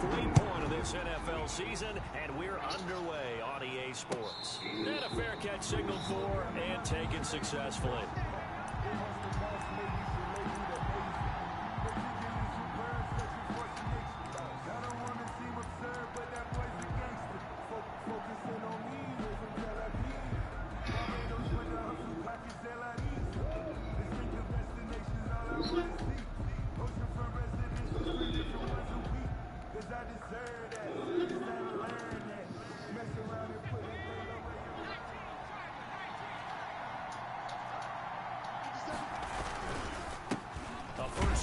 halfway point of this NFL season, and we're underway on EA Sports. And a fair catch signaled for and taken successfully.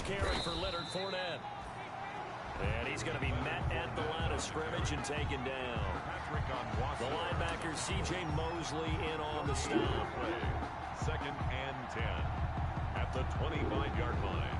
Carry for Leonard Fournette. And he's going to be met at the line of scrimmage and taken down. The linebacker, C.J. Mosley, in on the stop. 2nd and 10 at the 25-yard line.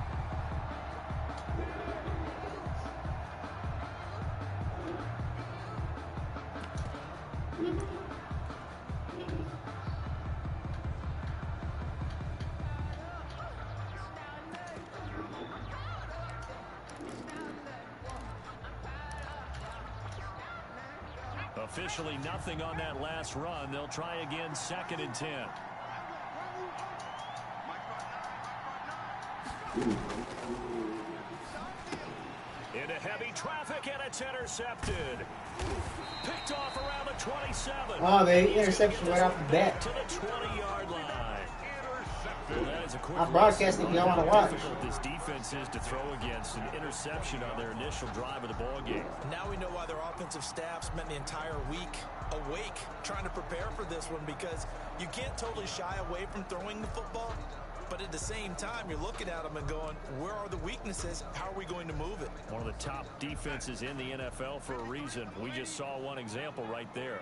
Officially nothing on that last run. They'll try again, 2nd and 10. Into heavy traffic, and it's intercepted. Picked off around the 27. Oh, they interception right off the bat. To the 20-yard line. I'm broadcasting if y'all want to watch. Difficult this defense is to throw against an interception on their initial drive of the ball game. Now we know why their offensive staff spent the entire week awake trying to prepare for this one, because you can't totally shy away from throwing the football, but at the same time you're looking at them and going, where are the weaknesses? How are we going to move it? One of the top defenses in the NFL for a reason. We just saw one example right there.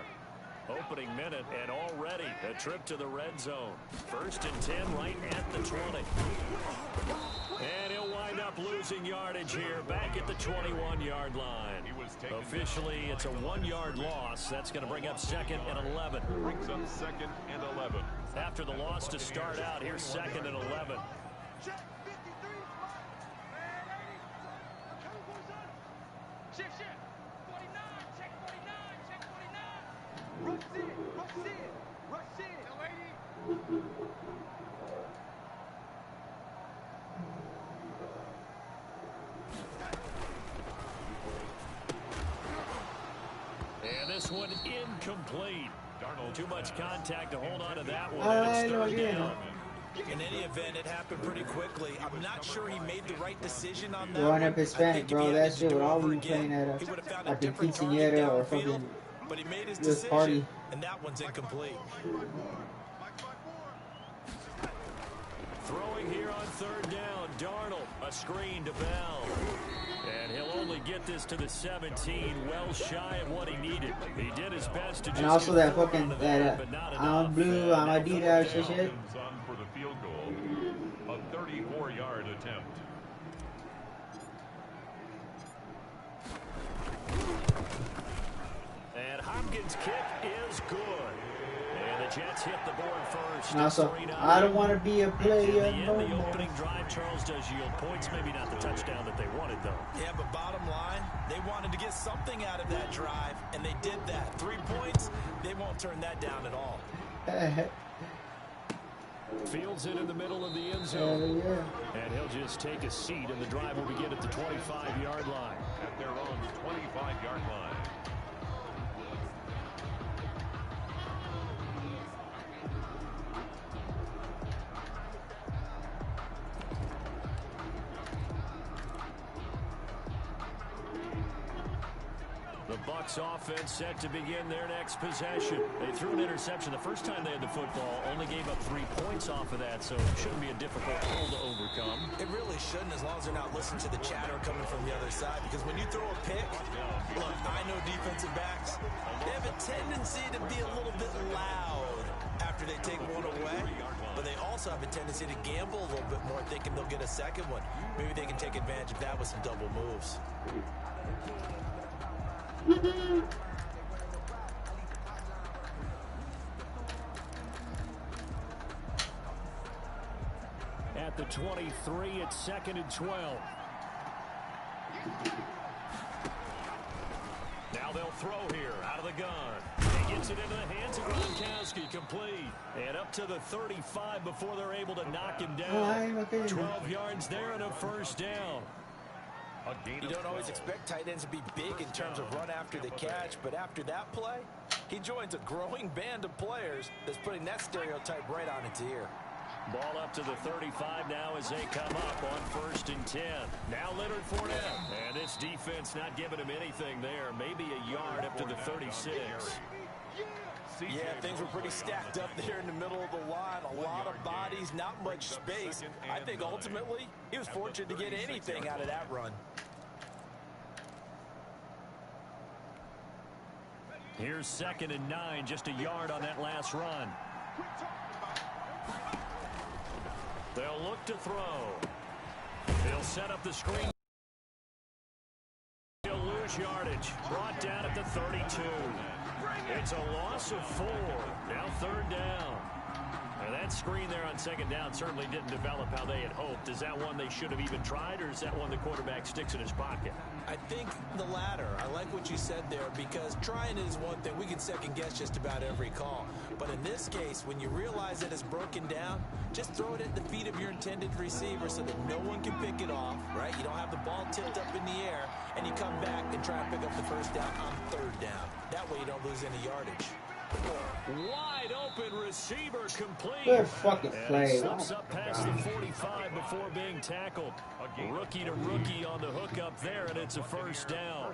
Opening minute, and already a trip to the red zone. 1st and 10 right at the 20. And he'll wind up losing yardage here back at the 21-yard line. Officially, it's a 1-yard loss. That's going to bring up 2nd and 11. Brings up 2nd and 11. After the loss to start out, here's 2nd and 11. And this one incomplete. Too much contact to hold on to that one. In any event, it happened pretty quickly. I'm not sure he made the right decision on that. Growing up Hispanic, bro, that shit would always be playing at a quinceañera or fucking but he made his this decision, party. and that one's incomplete. Throwing here on 3rd down, Darnold, a screen to Bell. And he'll only get this to the 17, well shy of what he needed. He did his best to just. And also that fucking I'm blue, I'm Adidas shit. For the field goal, a 34-yard attempt. And Hopkins' kick is good. And the Jets hit the board first. And also, I don't want to be a player. In the end, the opening drive, Charles, does yield points. Maybe not the touchdown that they wanted, though. Yeah, but bottom line, they wanted to get something out of that drive, and they did that. 3 points, they won't turn that down at all. Fields it in the middle of the end zone. Yeah. And he'll just take a seat, and the drive will begin at the 25-yard line. At their own 25-yard line. The Bucs offense set to begin their next possession. They threw an interception the first time they had the football, only gave up 3 points off of that, so it shouldn't be a difficult hole to overcome. It really shouldn't, as long as they're not listening to the chatter coming from the other side, because when you throw a pick, look, I know defensive backs, they have a tendency to be a little bit loud after they take one away, but they also have a tendency to gamble a little bit more, thinking they'll get a second one. Maybe they can take advantage of that with some double moves. At the 23, it's 2nd and 12. they'll throw here out of the gun. He gets it into the hands of Gronkowski, complete. And up to the 35 before they're able to knock him down. 12 yards there and a first down. You don't always expect tight ends to be big in terms of run after the catch, but after that play, he joins a growing band of players that's putting that stereotype right on its ear. Ball up to the 35 now as they come up on 1st and 10. Now Leonard Fournette. And this defense not giving him anything there. Maybe a yard up to the 36. Yeah, things were pretty stacked up there in the middle of the line. A lot of bodies, not much space. I think ultimately he was fortunate to get anything out of that run. Here's 2nd and 9, just a yard on that last run. They'll look to throw. He'll set up the screen. He'll lose yardage. Brought down at the 32. It's a loss of 4. Now 3rd down. And that screen there on 2nd down certainly didn't develop how they had hoped. Is that one they should have even tried, or is that one the quarterback sticks in his pocket? I think the latter. I like what you said there, because trying is one thing. We can second guess just about every call. But in this case, when you realize that it's broken down, just throw it at the feet of your intended receiver so that no one can pick it off, right? You don't have the ball tipped up in the air, and you come back and try and pick up the first down on 3rd down. That way you don't lose any yardage. Wide open receiver, complete. Good fucking play. Slips up past the 45 before being tackled. Rookie to rookie on the hook up there, and it's a first down.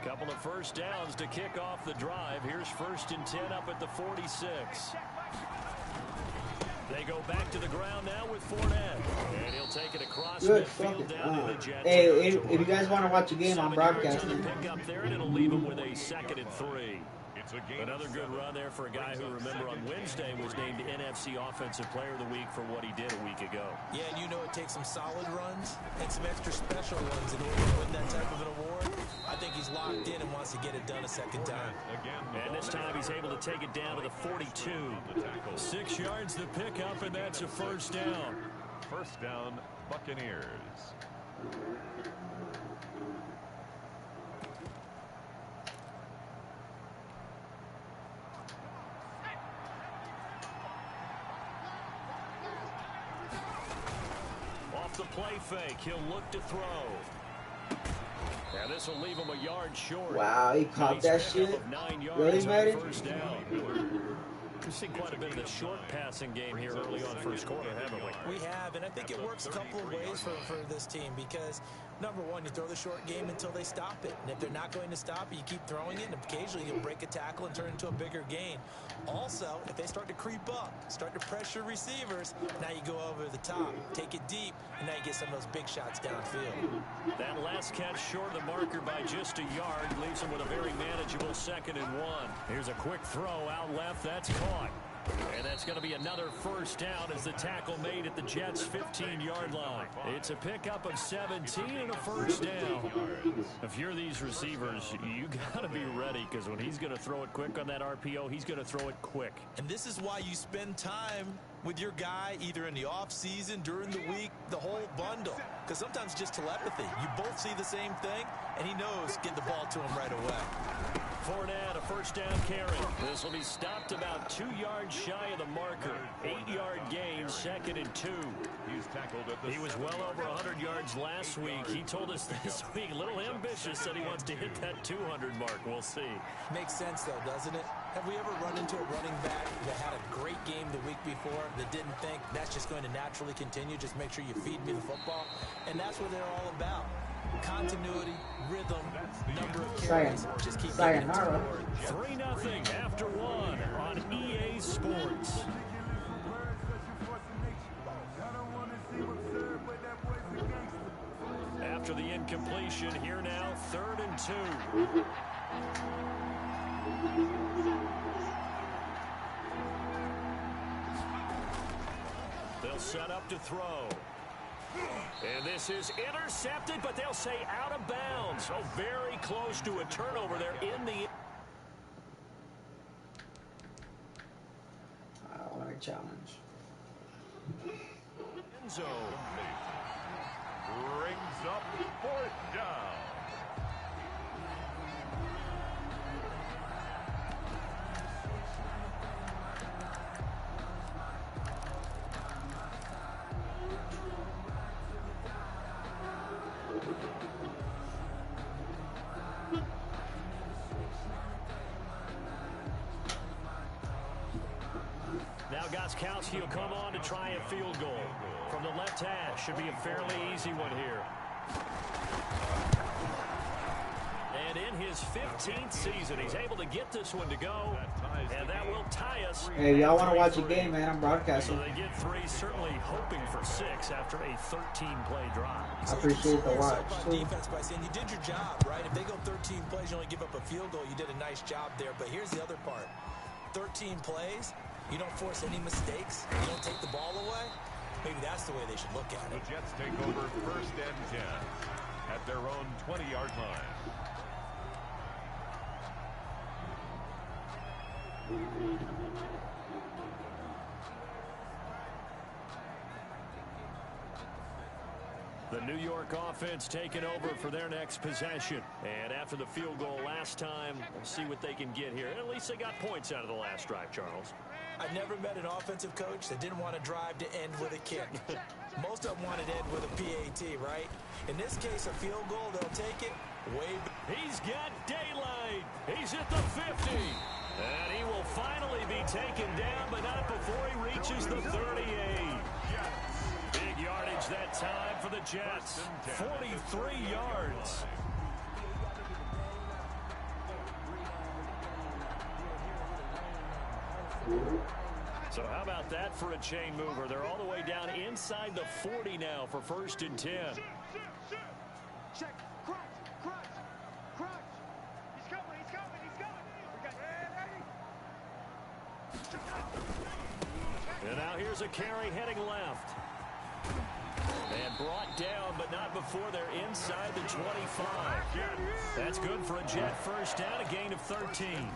Couple of first downs to kick off the drive. Here's 1st and 10 up at the 46. They go back to the ground now with Fournette. And he'll take it across midfield down to the Jets. Hey, if you guys want to watch a game, I'm broadcasting. Pick up there, and it'll leave them with a 2nd and 3. Another good run there for a guy who, remember, on Wednesday was named NFC Offensive Player of the Week for what he did a week ago. Yeah, and you know it takes some solid runs and some extra special runs in order to win that type of an award. I think he's locked in and wants to get it done a 2nd time. And this time he's able to take it down to the 42. 6 yards the pickup, and that's a first down. First down, Buccaneers. The play fake. He'll look to throw. Now this will leave him a yard short. Wow, he caught that shit. Really, Matty? First down. We've seen quite a bit of the short passing game here early on first quarter, haven't we? We have, and I think it works a couple of ways for this team, because number one, you throw the short game until they stop it. And if they're not going to stop it, you keep throwing it, and occasionally you'll break a tackle and turn it into a bigger gain. Also, if they start to creep up, start to pressure receivers, now you go over the top, take it deep, and now you get some of those big shots downfield. That last catch short of the marker by just a yard leaves him with a very manageable 2nd and 1. Here's a quick throw out left. That's caught. And that's going to be another first down as the tackle made at the Jets' 15-yard line. It's a pickup of 17 and a first down. If you're these receivers, you got to be ready, because when he's going to throw it quick on that RPO, he's going to throw it quick. And this is why you spend time with your guy either in the off-season, during the week, the whole bundle. Because sometimes it's just telepathy. You both see the same thing, and he knows get the ball to him right away. Fournette, a first down carry. This will be stopped about 2 yards shy of the marker. 8-yard gain, 2nd and 2. He was well over 100 yards last week. He told us this week, a little ambitious, said he wants to hit that 200 mark. We'll see. Makes sense, though, doesn't it? Have we ever run into a running back that had a great game the week before that didn't think that's just going to naturally continue? Just make sure you feed me the football. And that's what they're all about. Continuity, rhythm, number of carries. Just keep getting it to 3-0 after 1 on EA Sports. After the incompletion, here now, 3rd and 2. They'll set up to throw. And this is intercepted, but they'll say out of bounds. Oh, very close to a turnover there in the... challenge. Enzo brings up 4th down. Now Gostkowski will come on to try a field goal. From the left hash, should be a fairly easy one here. And in his 15th season, he's able to get this one to go. And that will tie us. Hey, y'all want to watch a game, man? I'm broadcasting. So they get 3, certainly hoping for 6 after a 13-play drive. I appreciate the watch. Defense by saying you did your job, right? If they go 13 plays, you only give up a field goal. You did a nice job there. But here's the other part. 13 plays, you don't force any mistakes. You don't take the ball away. Maybe that's the way they should look at it. The Jets take over 1st and 10 at their own 20-yard line. The New York offense taking over for their next possession. And after the field goal last time, we'll see what they can get here. At least they got points out of the last drive, Charles. I never met an offensive coach that didn't want to drive to end with a kick. Most of them wanted to end with a PAT, right? In this case, a field goal, they'll take it way back. He's got daylight. He's at the 50. And he will finally be taken down, but not before he reaches the 38. Big yardage that time for the Jets. 43 yards. So how about that for a chain mover? They're all the way down inside the 40 now for 1st and 10. Check. Crunch. He's coming. And now here's a carry heading left. And brought down, but not before they're inside the 25. That's good for a Jet 1st down, a gain of 13.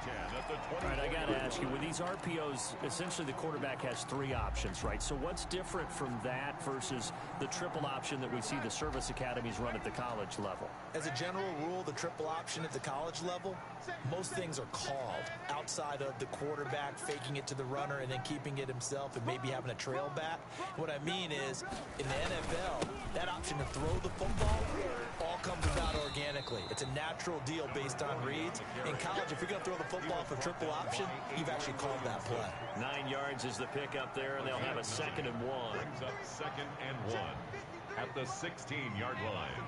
All right, I got to ask you, with these RPOs, essentially the quarterback has 3 options, right? So what's different from that versus the triple option that we see the service academies run at the college level? As a general rule, the triple option at the college level, most things are called outside of the quarterback faking it to the runner and then keeping it himself and maybe having a trail back. What I mean is, in the NFL, that option to throw the football all comes about organically. It's a natural deal based on reads. In college, if you're going to throw the football for triple option, you've actually called that play. 9 yards is the pick up there, and they'll have a 2nd and 1. Brings up 2nd and 1 at the 16-yard line.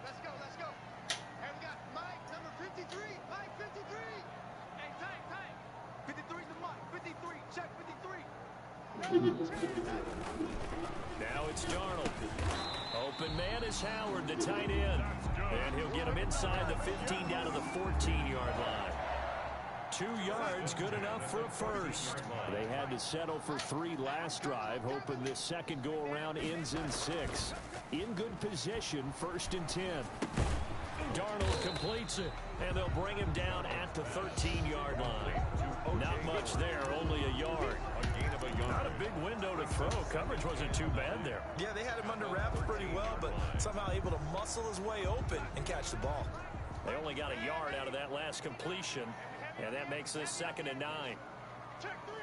Let's go. And we got Mike, number 53. Mike, 53. Hey, time. 53 is the Mike. 53. Check 53. Now it's Darnold. Open man is Howard, the tight end. And he'll get him inside the 15 down to the 14-yard line. 2 yards, good enough for a 1st. They had to settle for 3 last drive, hoping this second go-around ends in 6. In good position, 1st and 10. Darnold completes it, and they'll bring him down at the 13-yard line. Not much there, only a yard. Not a big window to throw. Coverage wasn't too bad there. Yeah, they had him under wraps pretty well, but somehow able to muscle his way open and catch the ball. They only got a yard out of that last completion, and that makes this 2nd and 9. Check 3.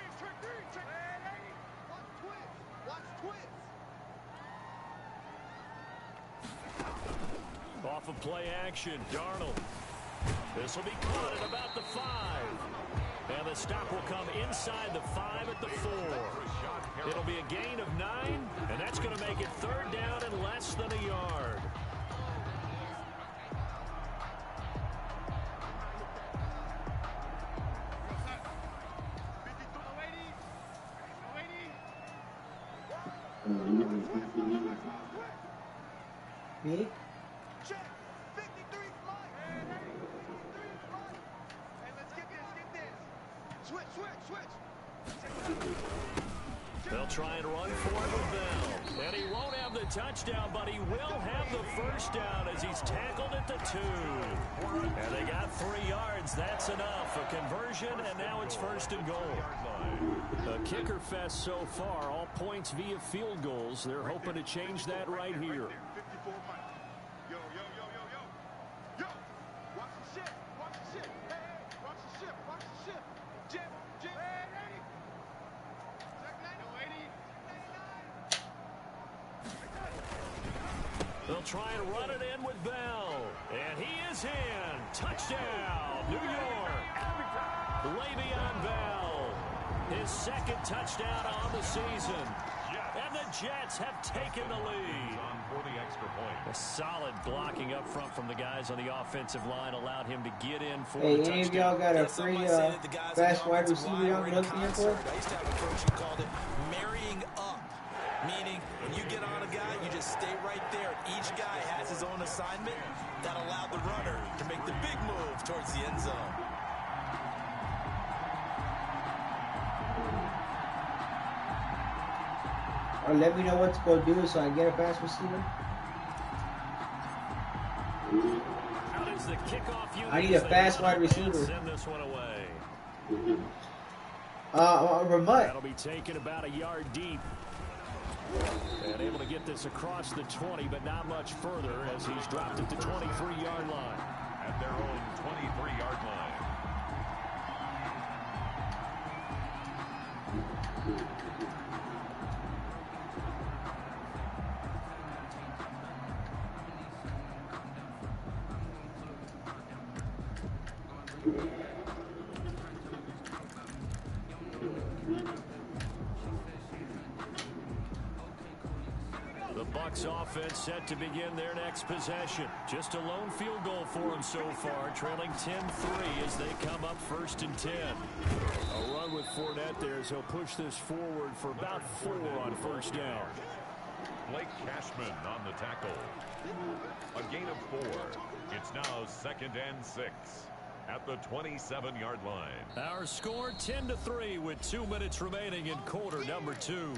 Watch twist. Off of play action, Darnold. This will be caught at about the 5. And the stop will come inside the 5 at the 4. It'll be a gain of 9, and that's going to make it 3rd down and less than a yard. Me? Check. 53 Mike. Hey, let's get this. Switch. They'll try and run for it with Bell. And he won't have the touchdown, but he will have the 1st down as he's tackled at the 2. And they got 3 yards. That's enough. A conversion, and now it's 1st and goal. A kicker fest so far. All points via field goals. They're hoping to change that right here. They'll try and run it in with Bell. And he is in. Touchdown, New York. Le'Veon Bell. His 2nd touchdown on the season. And the Jets have taken the lead. For the extra point. A solid blocking up front from the guys on the offensive line allowed him to get in for Hey, the any touchdown. of y'all got a free fast wide receiver y'all can look in for? I used to have a coach who called it marrying up. Meaning, when you get on a guy, you just stay right there. Each guy has his own assignment that allowed the runner to make the big move towards the end zone. Or let me know what to go do so I can get a fast receiver. How does the kickoff unit I need a fast wide receiver. send this one away? Ramut. That'll be taken about a yard deep. And able to get this across the 20, but not much further as he's dropped it to 23-yard line. At their own 23-yard line. The Bucs offense set to begin their next possession. Just a lone field goal for them so far, trailing 10-3 as they come up 1st and 10. A run with Fournette there as he'll push this forward for about 4 on 1st down. Blake Cashman on the tackle. A gain of 4. It's now 2nd and 6 at the 27-yard line. Our score 10-3 with 2 minutes remaining in quarter number 2.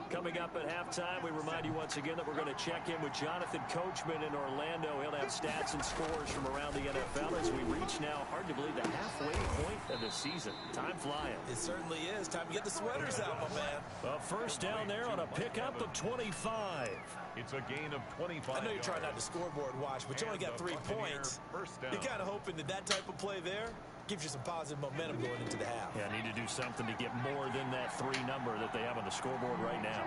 Coming up at halftime, we remind you once again that we're going to check in with Jonathan Coachman in Orlando. He'll have stats and scores from around the NFL as we reach now, hard to believe, the halfway point of the season. Time flying. It certainly is. Time to get the sweaters out, my man. A 1st down there on a pickup of 25. It's a gain of 25. I know you're trying not to scoreboard watch, but you only got 3 points. You're kind of hoping that type of play there gives you some positive momentum going into the half. Yeah, need to do something to get more than that 3 number that they have on the scoreboard right now.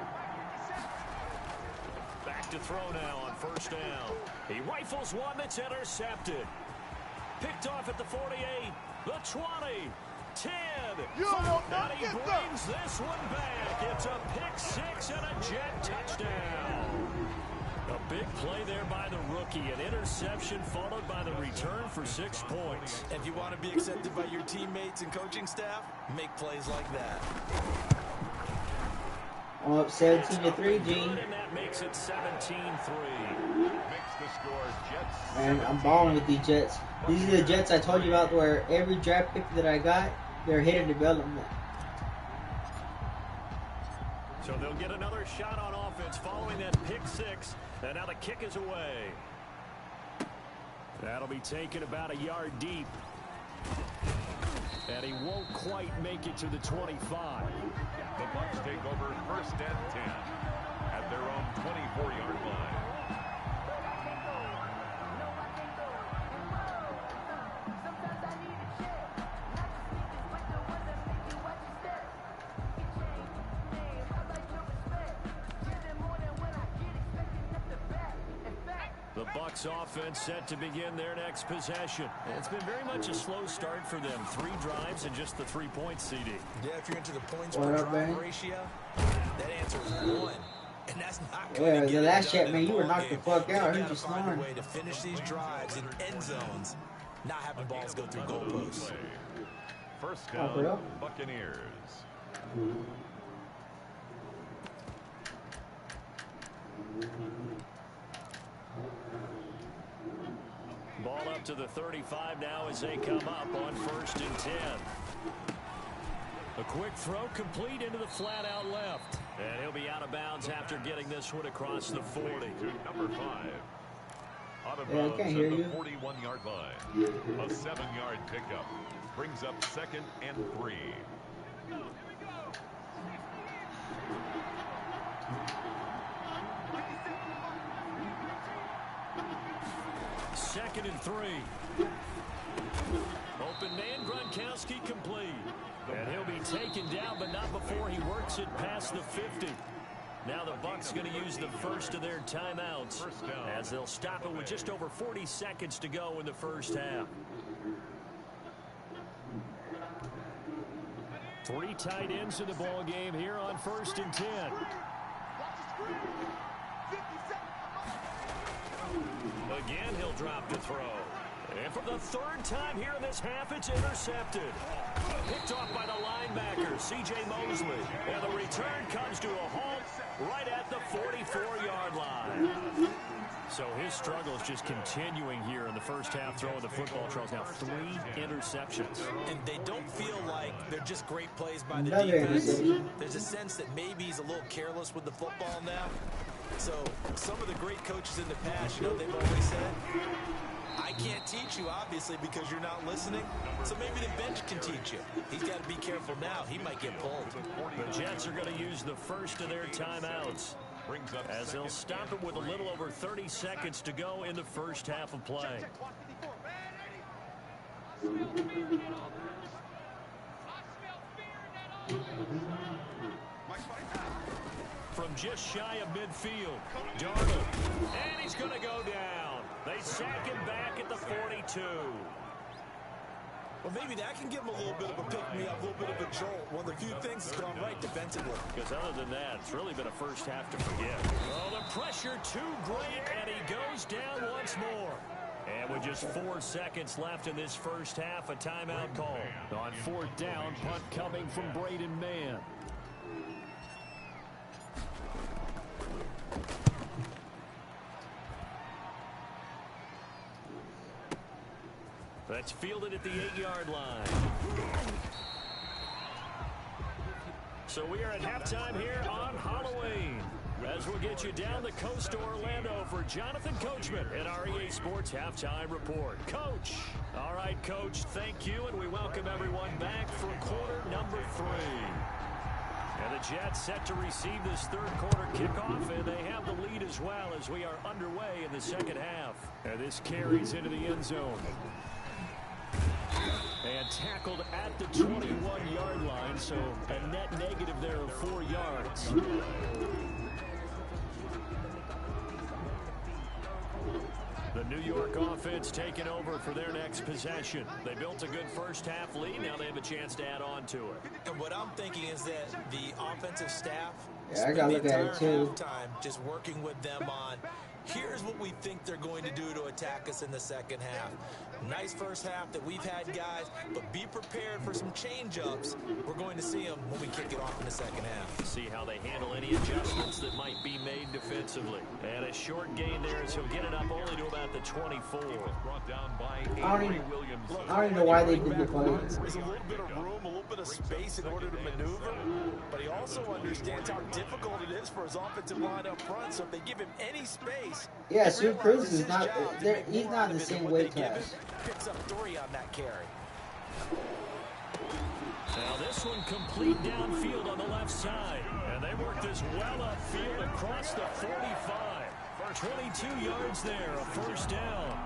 Back to throw now on 1st down. He rifles one that's intercepted. Picked off at the 48, the 20, 10. And he brings this one back. It's a pick 6 and a Jet touchdown. A big play there by the rookie. An interception followed by the return for 6 points. If you want to be accepted by your teammates and coaching staff, make plays like that. Up 17-3, Gene. And that makes it 17-3. Makes the score Jets. And I'm balling with these Jets. These are the Jets I told you about where every draft pick that I got, they're hidden development. So they'll get another shot on offense following that pick 6. And now the kick is away. That'll be taken about a yard deep. And he won't quite make it to the 25. The Bucs take over 1st and 10 at their own 24-yard line. The Bucs offense set to begin their next possession. It's been very much a slow start for them. 3 drives and just the 3 points, CD. Yeah, if you're into the points per drive ratio, that answer is 1. And that's not going to get the last chat, man, in you were knocked the fuck out. You just find snoring. a way to finish these drives in end zones, not having balls go through goalposts. 1st down, Buccaneers. Ball up to the 35 now as they come up on 1st and 10. A A quick throw complete into the flat out left. And he'll be out of bounds after getting this one across the 40. To number 5. Out of Yeah, I bounds can't at hear the you. 41-yard line. A 7-yard pickup brings up 2nd and 3. 2nd and 3. Open man, Gronkowski complete. And he'll be taken down, but not before he works it past the 50. Now the Bucs going to use the first of their timeouts as they'll stop it with just over 40 seconds to go in the first half. 3 tight ends in the ball game here on 1st and 10. Again, he'll drop to throw. And for the 3rd time here in this half, it's intercepted. Picked off by the linebacker, C.J. Mosley. And the return comes to a halt right at the 44-yard line. So his struggle is just continuing here in the first half, throwing the football. Charles, now 3 interceptions. And they don't feel like they're just great plays by the Another defense. interception. There's a sense that maybe he's a little careless with the football now. So some of the great coaches in the past, you know, they've always said, I can't teach you, obviously, because you're not listening. So maybe the bench can teach you. He's got to be careful now. He might get pulled. The Jets are going to use the first of their timeouts as they'll stop it with a little over 30 seconds to go in the first half of play. From just shy of midfield, Darnold, and he's going to go down. They sack him back at the 42. Well, maybe that can give him a little bit of a pick-me-up, a little bit of a jolt. One of the few things that's gone right defensively. Because other than that, it's really been a first half to forget. Oh, the pressure too great, and he goes down once more. And with just 4 seconds left in this first half, a timeout call. On 4th down, punt coming from Braden Mann. That's fielded at the 8-yard line. So we are at halftime here on Halloween. As we'll get you down the coast to Orlando for Jonathan Coachman at our EA Sports Halftime Report. Coach. All right, Coach, thank you, and we welcome everyone back for quarter number 3. And the Jets set to receive this 3rd quarter kickoff, and they have the lead as well as we are underway in the second half. And this carries into the end zone. And tackled at the 21-yard line, so a net negative there of 4 yards. The New York offense taking over for their next possession. They built a good first half lead. Now they have a chance to add on to it. And what I'm thinking is that the offensive staff Yeah, I gotta look at it too. halftime just working with them on here's what we think they're going to do to attack us in the second half. Nice first half that we've had, guys, but be prepared for some change-ups. We're going to see them when we kick it off in the second half. See how they handle any adjustments that might be made defensively. And a short gain there as he'll get it up only to about the 24. Brought down by I don't Avery even- Williams. I don't even know why they did the play. There's a little bit of room, a little bit of space in order to maneuver, but he also understands how difficult it is for his offensive line up front, so if they give him any space, Yeah, he Sue realizes Cruz is his not. job to There, make he's more not out in of the it than same what weight they give him. class. Picks up 3 on that carry. Now this one complete downfield on the left side. And they work this well upfield across the 45. For 22 yards there, a first down.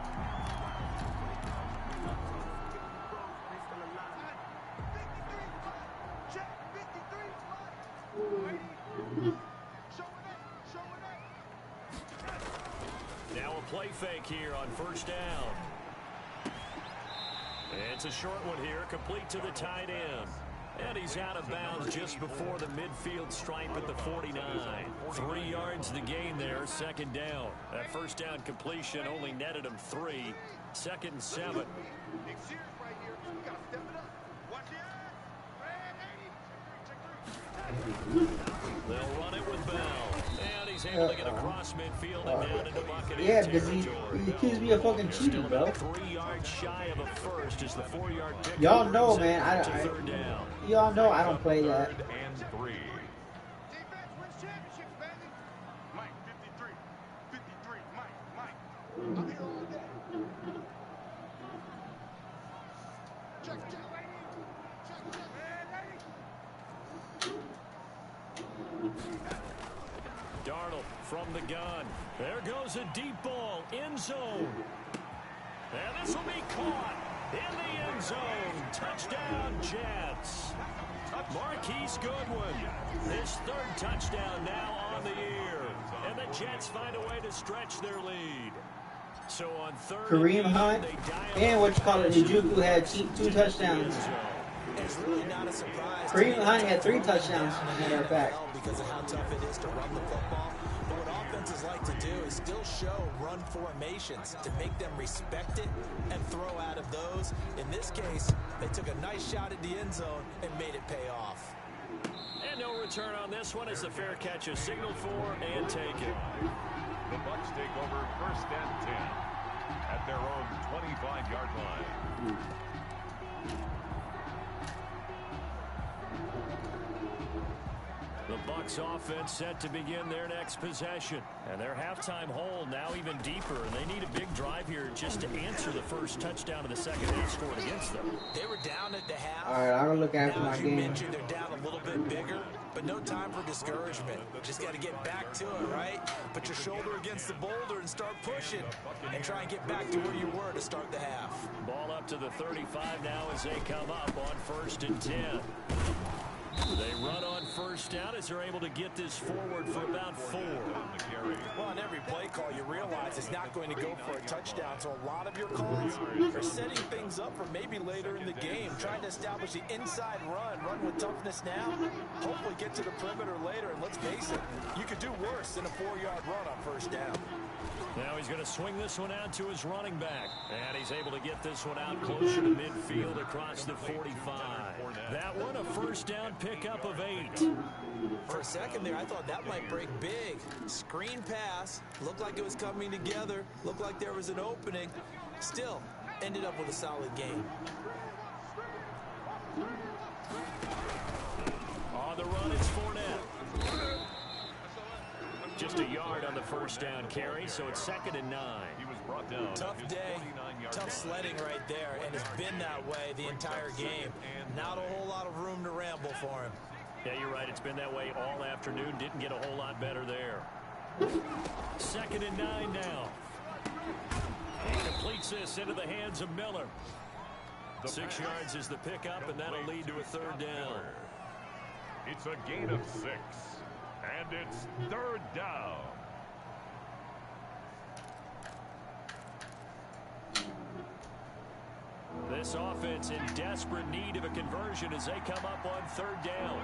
Now a play fake here on first down. It's a short one here, complete to the tight end. And he's out of bounds just before the midfield stripe at the 49. 3 yards the gain there, second down. That first down completion only netted him 3. 2nd and 7. They'll run it with Bell. And he's able to get across midfield and down into Buccaneer Yeah, because he territory. accused me of fucking cheating, Still bro. about 3 yards shy of a first as the 4-yard pick. Y'all know, brings it man. to third down. Y'all know I don't play that. Third and 3. Defense wins championships, baby. Mike, 53. 53. Mike. I'm here all day. Check, lady. Check. Darnold from the gun. There goes a deep ball. End zone. And this will be caught in the end zone. Touchdown, Jets. Marquise Goodwin. His third touchdown now on the year. And the Jets find a way to stretch their lead. So on third Kareem Hunt and Njoku had 2 touchdowns. It's really not a surprise. Kareem Hunt had 3 touchdowns, as a matter of fact. Because of how tough it is to run the football. But what offenses like to do is still show run formations to make them respect it and throw out of those. In this case, they took a nice shot at the end zone and made it pay off. And no return on this one as the fair catch is signaled for and taken. The Bucs take over first and 10 at their own 25-yard line. The Bucs offense set to begin their next possession. And their halftime hole now even deeper. And they need a big drive here just to answer the first touchdown of the second half scored against them. They were down at the half. All right, I'll look after Now, my as you game. mentioned, they're down a little bit bigger, but no time for discouragement. Just got to get back to it, right? Put your shoulder against the boulder and start pushing and try and get back to where you were to start the half. Ball up to the 35 now as they come up on first and 10. They run on first down as they're able to get this forward for about 4. Well, on every play call, you realize it's not going to go for a touchdown. So a lot of your calls are setting things up for maybe later in the game, trying to establish the inside run with toughness now, hopefully get to the perimeter later. And let's face it, you could do worse than a 4-yard run on first down. Now he's going to swing this one out to his running back. And he's able to get this one out closer to midfield across the 45. That one a first down pickup of 8. For a second there, I thought that might break big. Screen pass. Looked like it was coming together. Looked like there was an opening. Still, ended up with a solid game. On the run, it's Fournette. Just a yard on the first down carry, so it's 2nd and 9. He was brought down. Tough day, tough sledding right there, and it's been that way the entire game. Not a whole lot of room to ramble for him. Yeah, you're right. It's been that way all afternoon. Didn't get a whole lot better there. 2nd and 9 now. He completes this into the hands of Miller. 6 yards is the pickup, and that'll lead to a 3rd down. It's a gain of 6. And it's 3rd down. This offense in desperate need of a conversion as they come up on 3rd down.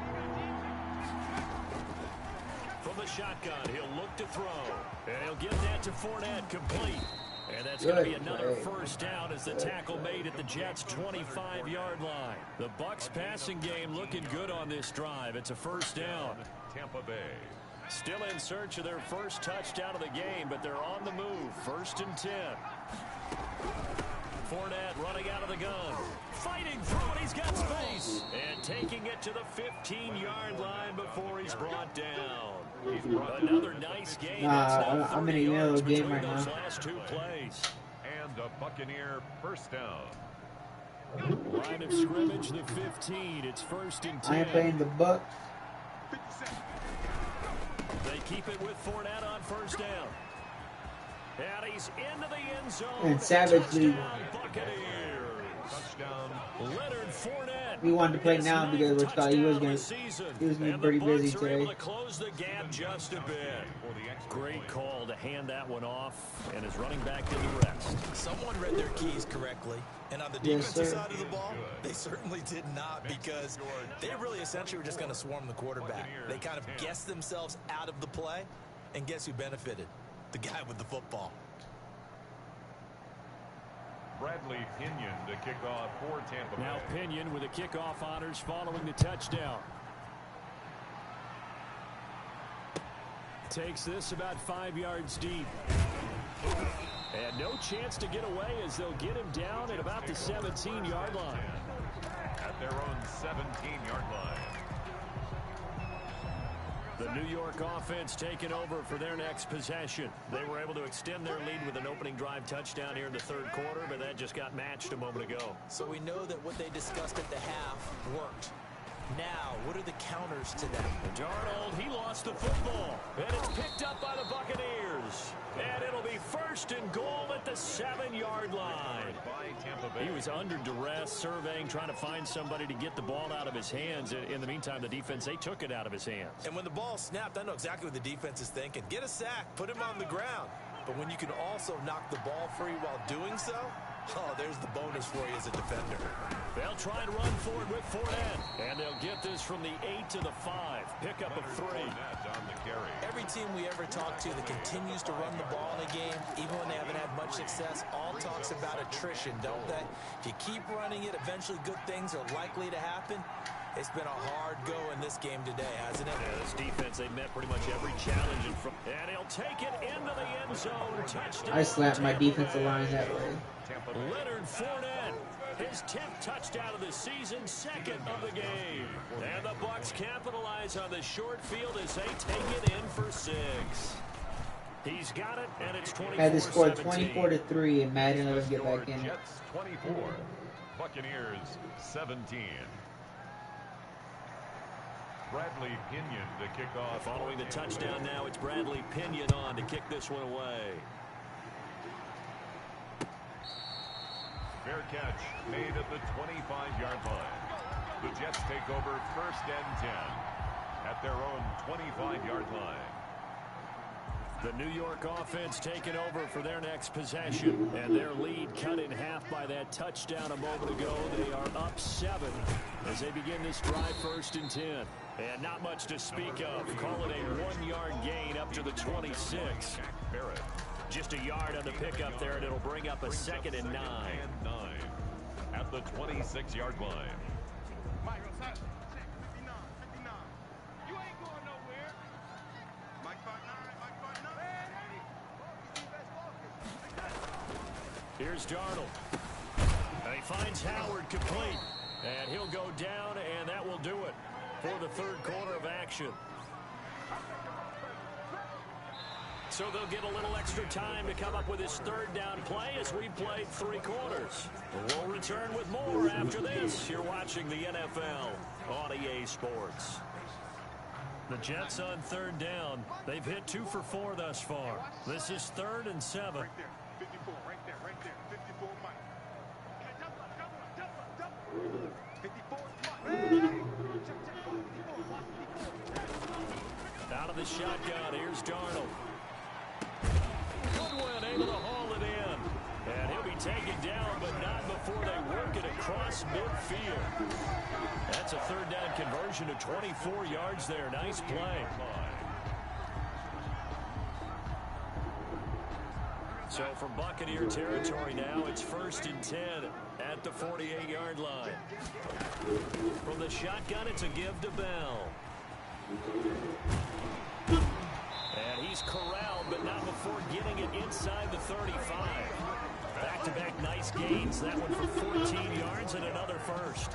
From the shotgun, he'll look to throw. And he'll get that to Fournette, complete. And that's going to be another first down as the tackle made at the Jets' 25-yard line. The Bucs passing game looking good on this drive. It's a first down. Tampa Bay. Still in search of their first touchdown of the game, but they're on the move. 1st and 10. Fournette running out of the gun. Fighting through it. He's got space. And taking it to the 15-yard line before he's brought down. Another nice game. I'm in a yellow game right now. Those last 2 plays. And a Buccaneer first down. Line of scrimmage, the 15. It's 1st and 10. I ain't playing the Bucs. They keep it with Fournette on first down. And he's into the end zone. And savagely. Touchdown, Buccaneers. Touchdown. Leonard Fournette. We wanted to play now because we thought he was going to be pretty busy today. Able to close the gap just a bit. Great call to hand that one off, and his running back did the rest. Someone read their keys correctly, and on the defensive side of the ball, they certainly did not, because they really essentially were just going to swarm the quarterback. They kind of guessed themselves out of the play, and guess who benefited? The guy with the football. Bradley Pinion to kick off for Tampa Bay. Now Pinion with the kickoff honors following the touchdown. takes this about 5 yards deep. And no chance to get away as they'll get him down at about the 17-yard line. At their own 17-yard line. The New York offense taking over for their next possession. They were able to extend their lead with an opening drive touchdown here in the third quarter, but that just got matched a moment ago. So we know that what they discussed at the half worked. Now, what are the counters to that? Darnold, he lost the football, and it's picked up by the Buccaneers. And it'll be first and goal at the 7-yard line. He was under duress, surveying, trying to find somebody to get the ball out of his hands. In the meantime, the defense, they took it out of his hands. And when the ball snapped, I know exactly what the defense is thinking. Get a sack, put him on the ground. But when you can also knock the ball free while doing so, oh, there's the bonus for you as a defender. They'll try and run forward with Fournette. And they'll get this from the 8 to the 5. Pick up of 3. Every team we ever talk to that continues to run the ball in a game, even when they haven't had much success, all talks about attrition, don't they? If you keep running it, eventually good things are likely to happen. It's been a hard go in this game today, hasn't it? Yeah, this defense, they met pretty much every challenge in front. And he'll take it into the end zone. Touchdown. I slapped my defensive line that way. Leonard Fournette, his 10th touchdown of the season, 2nd of the game. And the Bucs capitalize on the short field as they take it in for 6. He's got it, and it's 24-17. Had to score 24-3, and Madden let him get back in. Jets 24, Buccaneers 17. Bradley Pinion to kick off. Following the touchdown now, it's Bradley Pinion on to kick this one away. Fair catch made at the 25-yard line. The Jets take over first and 10 at their own 25-yard line. The New York offense taking over for their next possession, and their lead cut in half by that touchdown a moment ago. They are up 7 as they begin this drive, first and 10. And not much to speak of. Call it a 1-yard gain up to the 26. Barrett. Just a yard on the pickup there, and it'll bring up a 2nd and 9. At the 26-yard line. Mike, outside. Check, 59, 59. You ain't going nowhere. Mike 5'9", Mike 5'9". Here's Darnold. And he finds Howard complete. And he'll go down, and that will do it for the third quarter of action. So they'll get a little extra time to come up with his third down play as we played 3 quarters. We'll return with more after this. You're watching the NFL on EA Sports. The Jets on third down. They've hit 2 for 4 thus far. This is 3rd and 7. Right there, 54, right there, 54, Mike. Okay, double, 54, Mike. Out of the shotgun, here's Darnold. Goodwin able to haul it in. And he'll be taken down, but not before they work it across midfield. That's a third down conversion to 24 yards there. Nice play. So from Buccaneer territory now, it's 1st and 10 at the 48-yard line. From the shotgun, it's a give to Bell. And he's corralled, but not before getting it inside the 35. Back-to-back nice gains. That one for 14 yards and another first.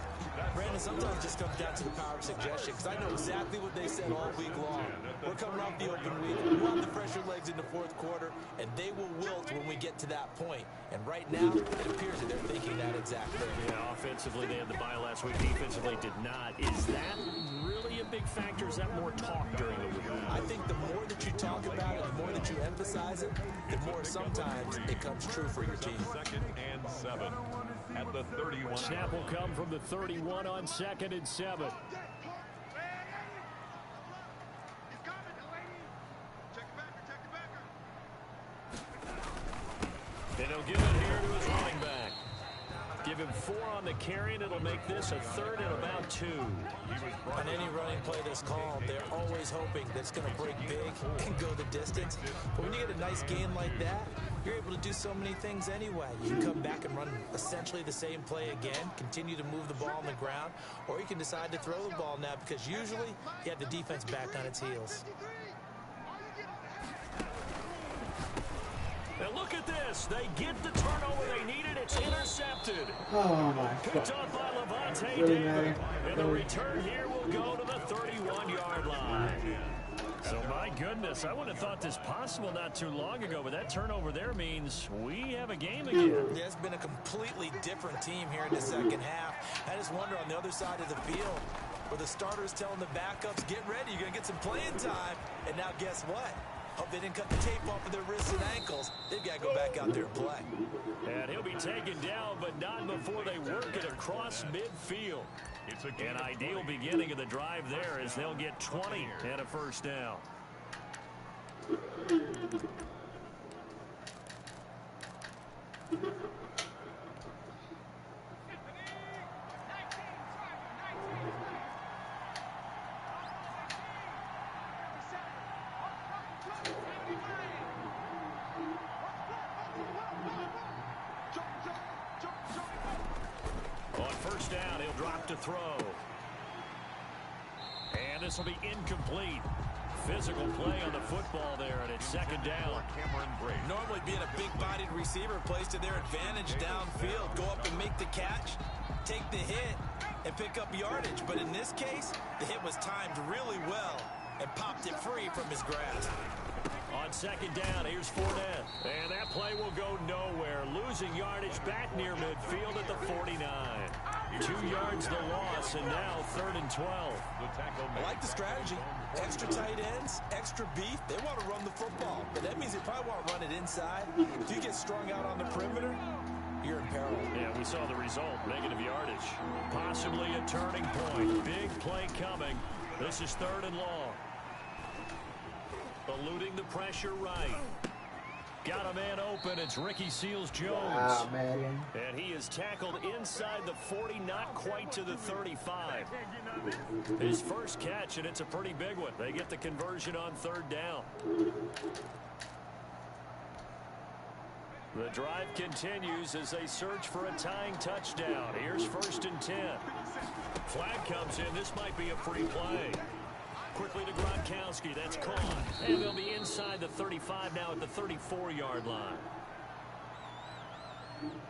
Brandon, sometimes it just comes down to the power of suggestion, because I know exactly what they said all week long. We're coming off the open week. We want the fresher legs in the fourth quarter, and they will wilt when we get to that point. And right now, it appears that they're thinking that exact thing. Yeah, offensively, they had the bye last week. Defensively, did not. Is that really a big factor? Is that more talk during the week? I think the more that you talk about it, the more that you emphasize it, the more sometimes it comes true for your team. 2nd and 7 at the 31. Snap will come from the 31 on 2nd and 7. And he'll give it here to his running back. Give him 4 on the carry, and it'll make this a 3rd and about 2. On any running play that's called, they're always hoping that it's going to break big and go the distance. But when you get a nice gain like that, you're able to do so many things anyway. You can come back and run essentially the same play again, continue to move the ball on the ground, or you can decide to throw the ball now because usually you have the defense back on its heels. And look at this. They get the turnover they needed. It's intercepted. Oh my Picked God. off by Levante Really David. matter. And the return here will go to the 31-yard line. So, my goodness, I wouldn't have thought this possible not too long ago, but that turnover there means we have a game again. Yeah, it's been a completely different team here in the second half. I just wonder on the other side of the field where the starters telling the backups, get ready, you're going to get some playing time. And now guess what? Hope they didn't cut the tape off of their wrists and ankles. They've got to go back out there and play. And he'll be taken down, but not before they work it across midfield. It's an An ideal beginning of the drive there as they'll get 20 and a first down. On first down, he'll drop to throw. And this will be incomplete. Physical play on the football there, and it's second down. Normally being a big-bodied receiver plays to their advantage downfield. Go up and make the catch, take the hit, and pick up yardage. But in this case, the hit was timed really well and popped it free from his grasp. On second down, here's Fournette. And that play will go nowhere. Losing yardage back near midfield at the 49. 2 yards the loss, and now 3rd and 12. I like the strategy. Extra tight ends, extra beef. They want to run the football, but that means they probably want to run it inside. If you get strung out on the perimeter, you're in peril. Yeah, we saw the result. Negative yardage. Possibly a turning point. Big play coming. This is 3rd and long. Eluding the pressure right. Got a man open. It's Ricky Seals-Jones. Ah, man. And he is tackled inside the 40, not quite to the 35. His first catch, and it's a pretty big one. They get the conversion on 3rd down. The drive continues as they search for a tying touchdown. Here's 1st and 10. Flag comes in. This might be a free play. Quickly to Gronkowski. That's caught. And they'll be inside the 35 now at the 34-yard line.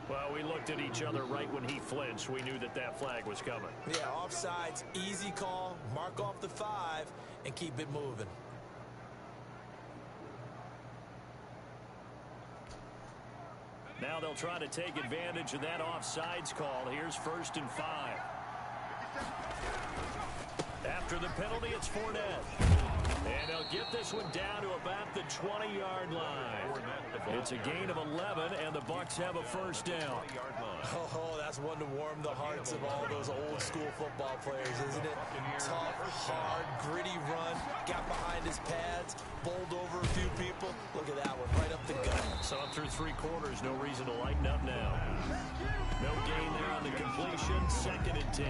Well, we looked at each other right when he flinched. We knew that that flag was coming. Yeah, offsides, easy call. Mark off the 5 and keep it moving. Now they'll try to take advantage of that offsides call. Here's 1st and 5. After the penalty, it's Fournette. And they'll get this one down to about the 20-yard line. It's a gain of 11, and the Bucs have a first down. Oh, that's one to warm the hearts of all those old-school football players, isn't it? Tough, hard, gritty run. Got behind his pads, bowled over a few people. Look at that one, right up the gut. So up through 3 quarters, no reason to lighten up now. No gain there on the completion. 2nd and 10.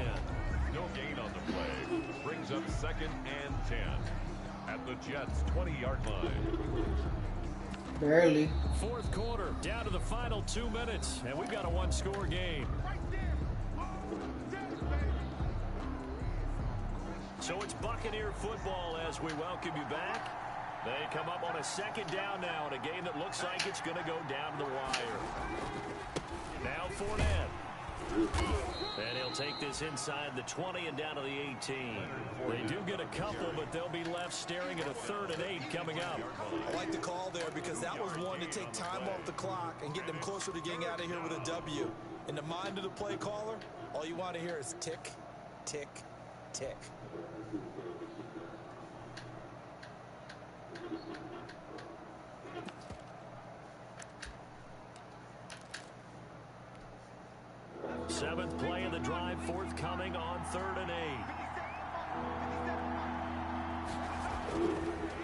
No gain on the play. Brings up 2nd and 10. At the Jets' 20-yard line. Barely. 4th quarter, down to the final 2 minutes, and we've got a 1-score game. So it's Buccaneer football as we welcome you back. They come up on a 2nd down now in a game that looks like it's going to go down to the wire. Now Fournette. And he'll take this inside the 20 and down to the 18. They do get a couple, but they'll be left staring at a 3rd and 8 coming up. I like the call there because that was one to take time off the clock and get them closer to getting out of here with a W. In the mind of the play caller, all you want to hear is tick, tick, tick. Seventh play of the drive forthcoming on 3rd and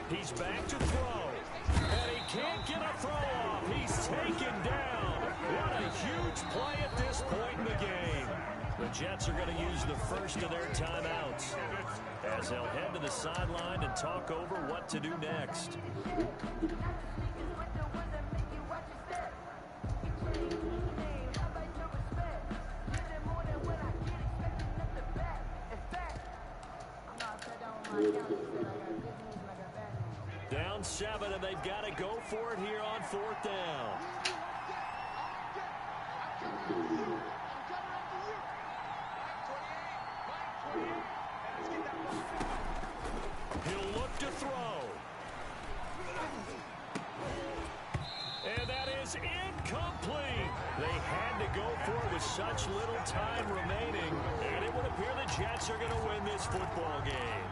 8. He's back to throw. And he can't get a throw off. He's taken down. What a huge play at this point in the game. The Jets are going to use the first of their timeouts as they'll head to the sideline and talk over what to do next. Down 7, and they've got to go for it here on 4th down. He'll look to throw. And that is incomplete. They had to go for it with such little time remaining. And it would appear the Jets are going to win this football game.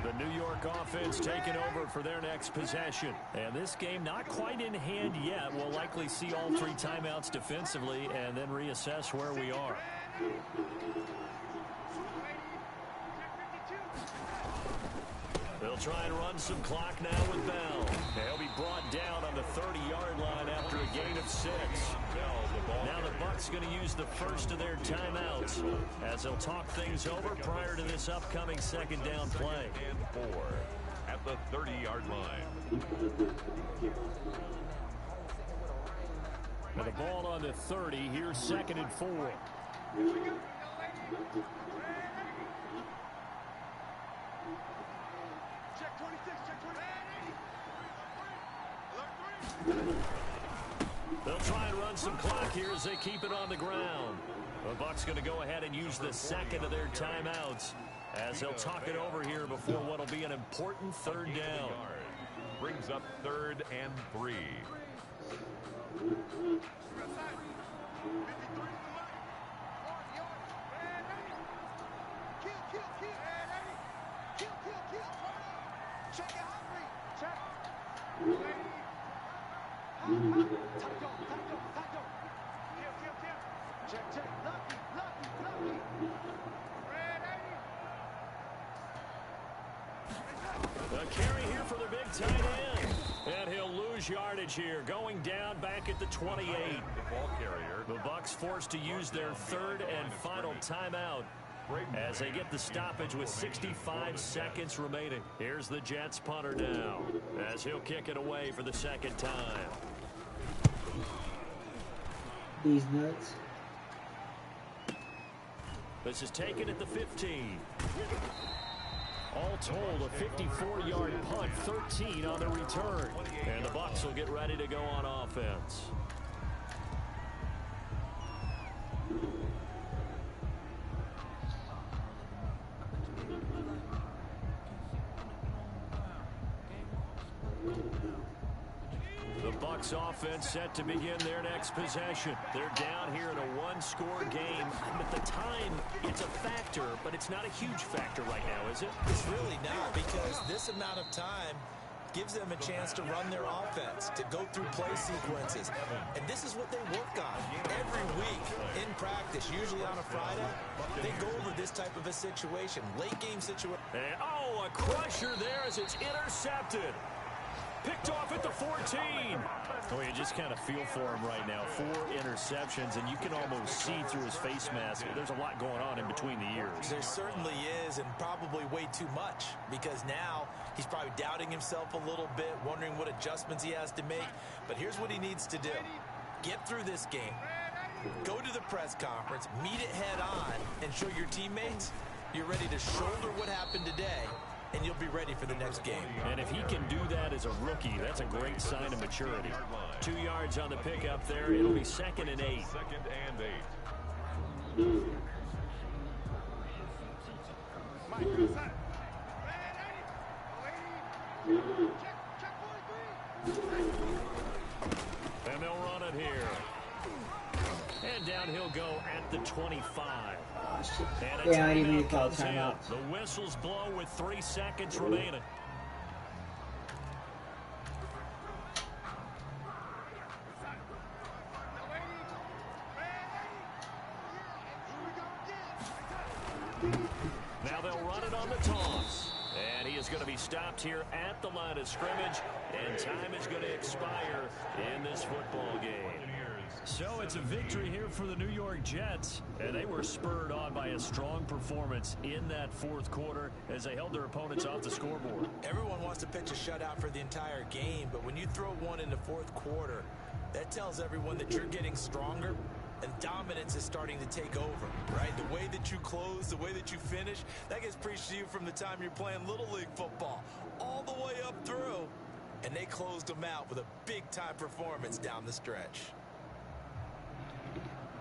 The New York offense taking over for their next possession. And this game not quite in hand yet. We'll likely see all 3 timeouts defensively and then reassess where we are. They'll try and run some clock now with Bell. He'll be brought down on the 30-yard line after a gain of 6. Now the Bucs going to use the first of their timeouts as they'll talk things over prior to this upcoming 2nd down play. And 4 at the 30-yard line. Now the ball on the 30. Here's 2nd and 4. Check 26, check 26. They'll try and run some clock here as they keep it on the ground. The Bucs going to go ahead and use the 2nd of their timeouts as they'll talk it over here before what will be an important 3rd down. Brings up 3rd and 3. Check it, hungry. Check. Check, check. Lucky. A carry here for the big tight end. And he'll lose yardage here, going down back at the 28. The Bucs forced to use their 3rd and final timeout as they get the stoppage with 65 seconds remaining. Here's the Jets punter now as he'll kick it away for the 2nd time. These nuts. This is taken at the 15. All told, a 54-yard punt, 13 on the return. And the Bucs will get ready to go on offense. The Bucs offense set to begin their next possession. They're down here in a 1-score game. At the time, it's a factor, but it's not a huge factor right now, is it? It's really not, because this amount of time gives them a chance to run their offense, to go through play sequences. And this is what they work on every week in practice, usually on a Friday. They go over this type of a situation, late game situation. And, oh, a crusher there as it's intercepted. Picked off at the 14. Well, you just kind of feel for him right now. 4 interceptions, and you can almost see through his face mask. There's a lot going on in between the ears. There certainly is, and probably way too much, because now he's probably doubting himself a little bit, wondering what adjustments he has to make. But here's what he needs to do. Get through this game. Go to the press conference, meet it head on, and show your teammates you're ready to shoulder what happened today, and you'll be ready for the next game. And if he can do that as a rookie, that's a great sign of maturity. 2 yards on the pickup there. It'll be 2nd and 8. 2nd and 8. And they'll run it here. And down he'll go at the 25. And Yeah, I didn't even call timeout. The whistles blow with 3 seconds remaining. Now they'll run it on the toss. And he is going to be stopped here at the line of scrimmage. And time is going to expire in this football game. So it's a victory here for the New York Jets. And they were spurred on by a strong performance in that 4th quarter as they held their opponents off the scoreboard. Everyone wants to pitch a shutout for the entire game, but when you throw one in the 4th quarter, that tells everyone that you're getting stronger and dominance is starting to take over, right? The way that you close, the way that you finish, that gets preached to you from the time you're playing Little League football all the way up through. And they closed them out with a big-time performance down the stretch.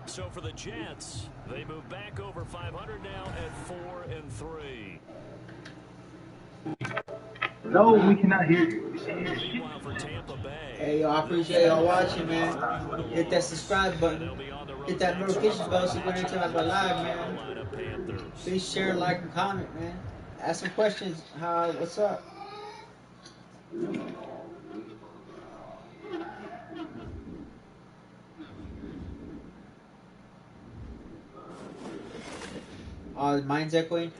So for the Jets, they move back over 500 now at 4-3. No, we cannot hear you. Meanwhile, for Tampa Bay, Hey, yo, I appreciate y'all watching, man. Hit that subscribe button. Hit that notification bell so you know anytime I go live, man. Please share, like, and comment, man. Ask some questions. What's up? Mine's echoing.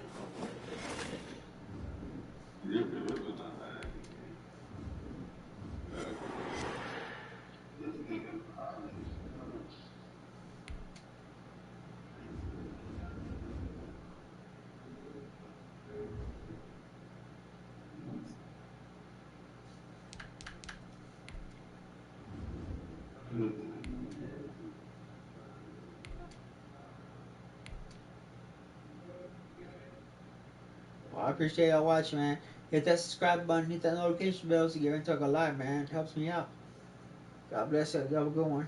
Well, I appreciate y'all watching, man. Hit that subscribe button, hit that notification bell so you get into a live, man. It helps me out. God bless you. You have a good one.